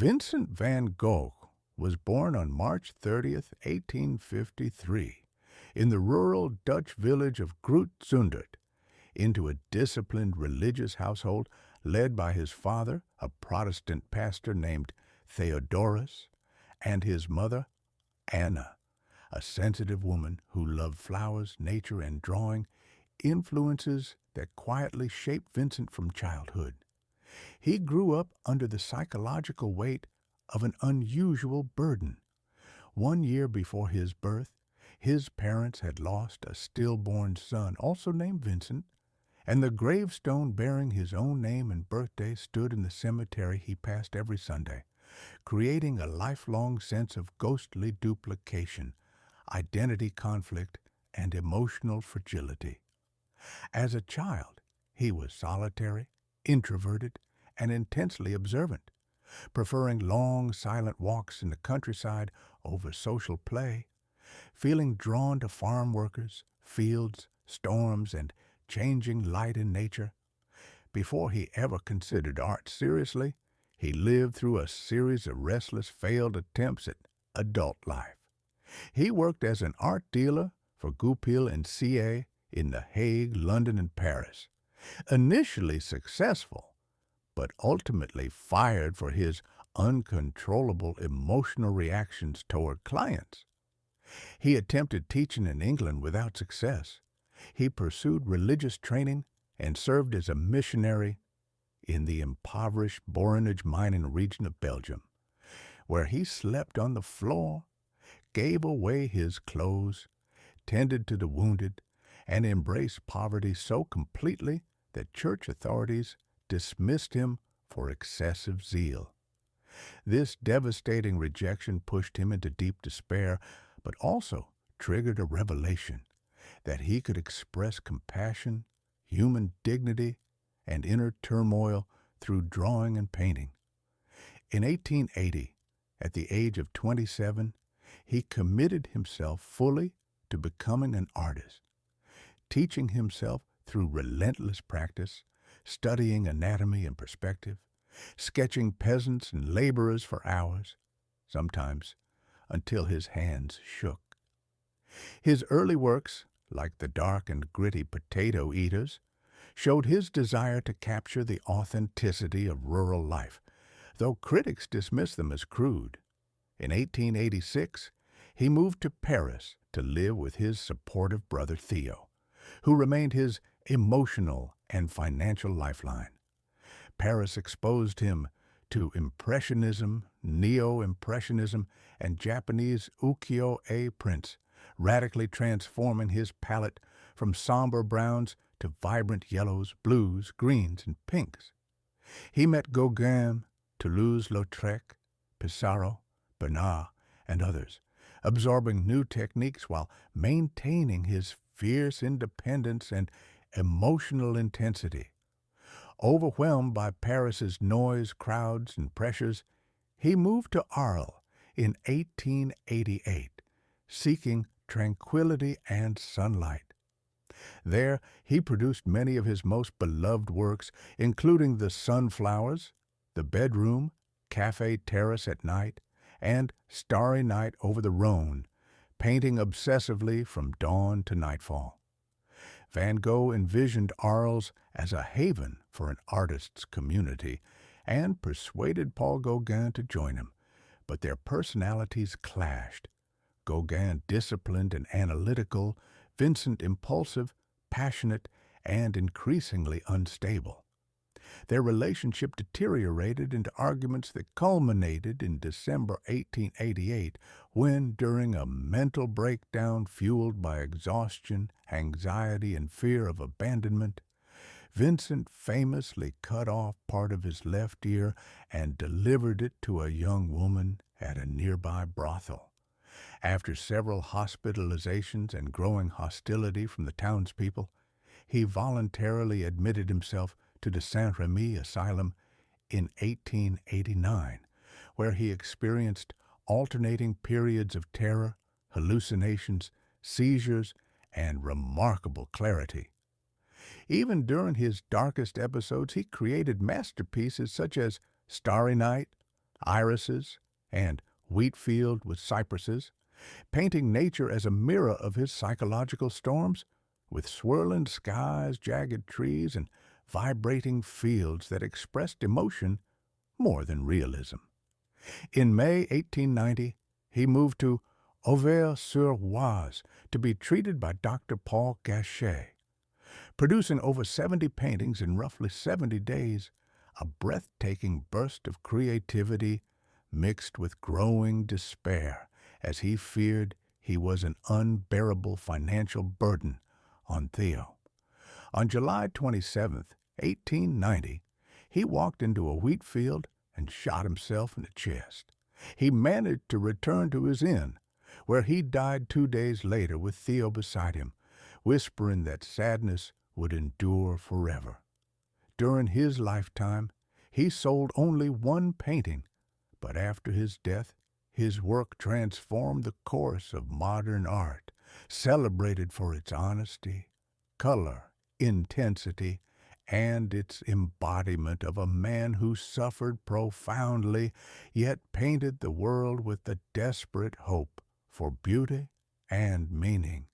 Vincent van Gogh was born on March 30th, 1853, in the rural Dutch village of Groot-Zundert, into a disciplined religious household led by his father, a Protestant pastor named Theodorus, and his mother, Anna, a sensitive woman who loved flowers, nature, and drawing, influences that quietly shaped Vincent from childhood. He grew up under the psychological weight of an unusual burden. 1 year before his birth, his parents had lost a stillborn son, also named Vincent, and the gravestone bearing his own name and birthday stood in the cemetery he passed every Sunday, creating a lifelong sense of ghostly duplication, identity conflict, and emotional fragility. As a child, he was solitary, introverted, and intensely observant, preferring long, silent walks in the countryside over social play, feeling drawn to farm workers, fields, storms, and changing light in nature. Before he ever considered art seriously, he lived through a series of restless, failed attempts at adult life. He worked as an art dealer for Goupil and CA in The Hague, London, and Paris. Initially successful, but ultimately fired for his uncontrollable emotional reactions toward clients. He attempted teaching in England without success. He pursued religious training and served as a missionary in the impoverished Borinage mining region of Belgium, where he slept on the floor, gave away his clothes, tended to the wounded, and embraced poverty so completely that church authorities dismissed him for excessive zeal. This devastating rejection pushed him into deep despair, but also triggered a revelation that he could express compassion, human dignity, and inner turmoil through drawing and painting. In 1880, at the age of 27, he committed himself fully to becoming an artist, teaching himself through relentless practice, studying anatomy and perspective, sketching peasants and laborers for hours, sometimes until his hands shook. His early works, like the dark and gritty Potato Eaters, showed his desire to capture the authenticity of rural life, though critics dismissed them as crude. In 1886, he moved to Paris to live with his supportive brother Theo, who remained his emotional and financial lifeline. Paris exposed him to Impressionism, Neo-Impressionism, and Japanese ukiyo-e prints, radically transforming his palette from somber browns to vibrant yellows, blues, greens, and pinks. He met Gauguin, Toulouse-Lautrec, Pissarro, Bernard, and others, absorbing new techniques while maintaining his fierce independence and emotional intensity. Overwhelmed by Paris's noise, crowds, and pressures, he moved to Arles in 1888, seeking tranquility and sunlight. There, he produced many of his most beloved works, including The Sunflowers, The Bedroom, Café Terrace at Night, and Starry Night over the Rhone, painting obsessively from dawn to nightfall. Van Gogh envisioned Arles as a haven for an artist's community and persuaded Paul Gauguin to join him, but their personalities clashed. Gauguin disciplined and analytical, Vincent impulsive, passionate, and increasingly unstable. Their relationship deteriorated into arguments that culminated in December 1888 when, during a mental breakdown fueled by exhaustion, anxiety, and fear of abandonment, Vincent famously cut off part of his left ear and delivered it to a young woman at a nearby brothel. After several hospitalizations and growing hostility from the townspeople, he voluntarily admitted himself to the Saint-Remy Asylum in 1889, where he experienced alternating periods of terror, hallucinations, seizures, and remarkable clarity. Even during his darkest episodes, he created masterpieces such as Starry Night, irises, and wheat field with cypresses, painting nature as a mirror of his psychological storms, with swirling skies, jagged trees, and vibrating fields that expressed emotion more than realism. In May 1890, he moved to Auvers-sur-Oise to be treated by Dr. Paul Gachet. Producing over 70 paintings in roughly 70 days, a breathtaking burst of creativity mixed with growing despair as he feared he was an unbearable financial burden on Theo. On July 27, 1890, he walked into a wheat field and shot himself in the chest. He managed to return to his inn, where he died 2 days later with Theo beside him, whispering that sadness would endure forever. During his lifetime, he sold only one painting, but after his death, his work transformed the course of modern art, celebrated for its honesty, color, intensity, and its embodiment of a man who suffered profoundly, yet painted the world with the desperate hope for beauty and meaning.